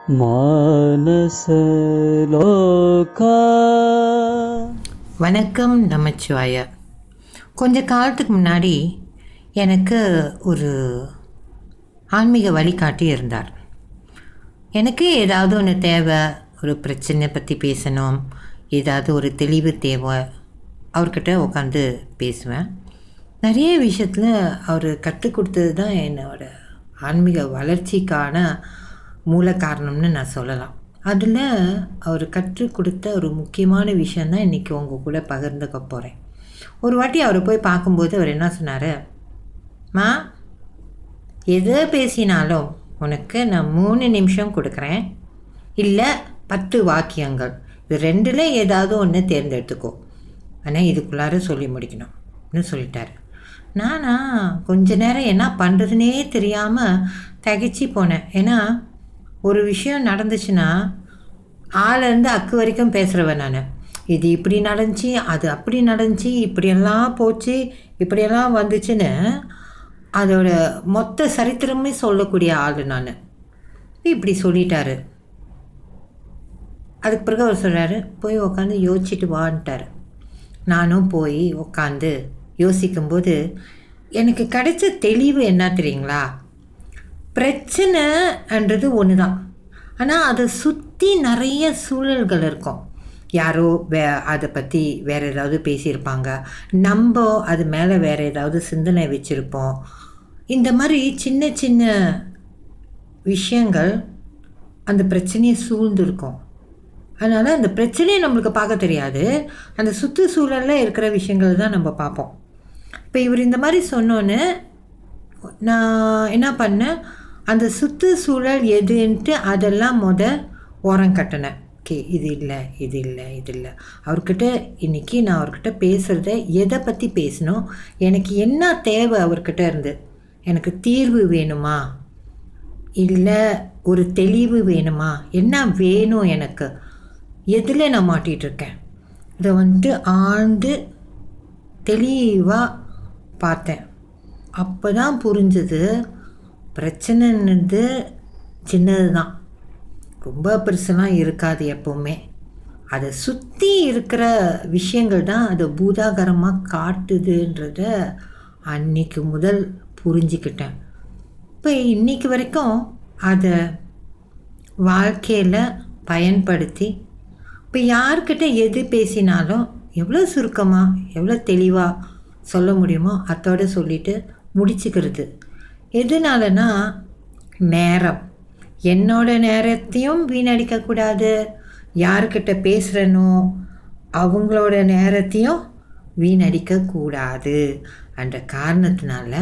மானசலோகா. வணக்கம் நமச்சிவாய. கொஞ்ச காலத்துக்கு முன்னாடி எனக்கு ஒரு ஆன்மீக வழிகாட்டி இருந்தார். எனக்கு ஏதாவது ஒன்று தேவை, ஒரு பிரச்சனை பற்றி பேசணும், ஏதாவது ஒரு தெளிவு தேவை, அவர்கிட்ட உட்காந்து பேசுவேன். நிறைய விஷயத்தில் அவர் கற்றுக் கொடுத்தது தான் என்னோடய ஆன்மீக வளர்ச்சிக்கான மூல காரணம்னு நான் சொல்லலாம். அதில் அவர் கற்றுக் கொடுத்த ஒரு முக்கியமான விஷயந்தான் இன்றைக்கி உங்கள் கூட பகிர்ந்துக்க போகிறேன். ஒரு வாட்டி அவரை போய் பார்க்கும்போது அவர் என்ன சொன்னார், மா, எதை பேசினாலும் உனக்கு நான் 3 நிமிஷம் கொடுக்குறேன், இல்லை 10 வாக்கியங்கள், இது 2ல் ஏதாவது ஒன்று தேர்ந்தெடுத்துக்கோ, ஆனால் இதுக்குள்ளார சொல்லி முடிக்கணும்னு சொல்லிட்டார். நானா கொஞ்ச நேரம் என்ன பண்ணுறதுனே தெரியாமல் தகைச்சி போனேன். ஏன்னா ஒரு விஷயம் நடந்துச்சுன்னா ஆலேருந்து அக்கு வரைக்கும் பேசுகிறவன் நான். இது இப்படி நடந்துச்சு, அது அப்படி நடந்துச்சு, இப்படியெல்லாம் போச்சு, இப்படியெல்லாம் வந்துச்சுன்னு அதோட மொத்த சரித்திரமே சொல்லக்கூடிய ஆள் நான். இப்படி சொல்லிட்டாரு. அதுக்கு பிறகு அவர் சொல்கிறாரு, போய் உக்காந்து யோசிச்சுட்டு வான்ட்டார். நானும் போய் உக்காந்து யோசிக்கும்போது எனக்கு கிடைச்ச தெளிவு என்ன தெரியுங்களா? பிரச்சனைன்றது ஒன்று தான், ஆனால் அதை சுற்றி நிறைய சூழல்கள் இருக்கும். யாரோ அதை பற்றி வேறு ஏதாவது பேசியிருப்பாங்க, நம்ம அது மேலே வேறு ஏதாவது சிந்தனை வச்சுருப்போம். இந்த மாதிரி சின்ன சின்ன விஷயங்கள் அந்த பிரச்சனையை சூழ்ந்துருக்கும். அதனால் அந்த பிரச்சனையை நம்மளுக்கு பார்க்க தெரியாது, அந்த சுற்றுச்சூழலில் இருக்கிற விஷயங்கள் தான் நம்ம பார்ப்போம். இப்போ இவர் இந்த மாதிரி சொன்னோன்னு நான் என்ன பண்ணேன், அந்த சுற்றுச்சூழல் எதுன்ட்டு அதெல்லாம் ஓரம் கட்டினேன். ஓகே, இது இல்லை, இது இல்லை, இது இல்லை. அவர்கிட்ட இன்றைக்கி நான் அவர்கிட்ட பேசுகிறத எதை பற்றி பேசணும், எனக்கு என்ன தேவை அவர்கிட்ட இருந்து, எனக்கு தீர்வு வேணுமா, இல்லை ஒரு தெளிவு வேணுமா, என்ன வேணும் எனக்கு, எதில் நான் மாட்டிகிட்ருக்கேன், இதை ஆழ்ந்து தெளிவாக பார்த்தேன். அப்போ தான் புரிஞ்சது, பிரச்சனைன்றது சின்னது தான், ரொம்ப பெருசெல்லாம் இருக்காது எப்போவுமே. அதை சுற்றி இருக்கிற விஷயங்கள் தான் அதை பூதாகரமாக காட்டுதுன்றத அன்னைக்கு முதல் புரிஞ்சிக்கிட்டேன். இப்போ இன்றைக்கி வரைக்கும் அதை வாழ்க்கையில் பயன்படுத்தி இப்போ யார்கிட்ட எது பேசினாலும் எவ்வளோ சுருக்கமாக எவ்வளோ தெளிவாக சொல்ல முடியுமோ அதோடு சொல்லிவிட்டு முடிச்சுக்கிறது. எதனாலனா நேரம், என்னோட நேரத்தையும் வீணடிக்கக்கூடாது, யார்கிட்ட பேசுகிறனோ அவங்களோட நேரத்தையும் வீணடிக்கக்கூடாது என்ற காரணத்தினால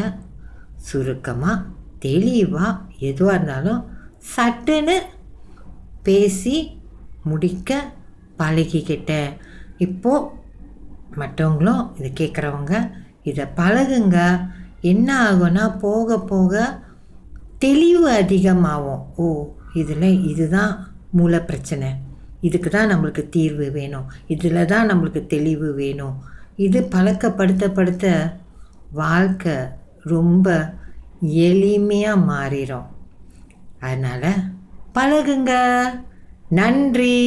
சுருக்கமாக தெளிவாக எதுவாக இருந்தாலும் சட்டுன்னு பேசி முடிக்க பழகிக்கிட்டேன். இப்போது மற்றவங்களும் இதை கேட்குறவங்க இதை பழகுங்க. என்ன ஆகும்னா போக போக தெளிவு அதிகமாகும். ஓ, இதில் இதுதான் மூல பிரச்சனை, இதுக்கு தான் நம்மளுக்கு தீர்வு வேணும், இதில் தான் நம்மளுக்கு தெளிவு வேணும். இது பழக்கப்படுத்த வாழ்க்கை ரொம்ப எளிமையாக மாறிடும். அதனால் பழகுங்க. நன்றி.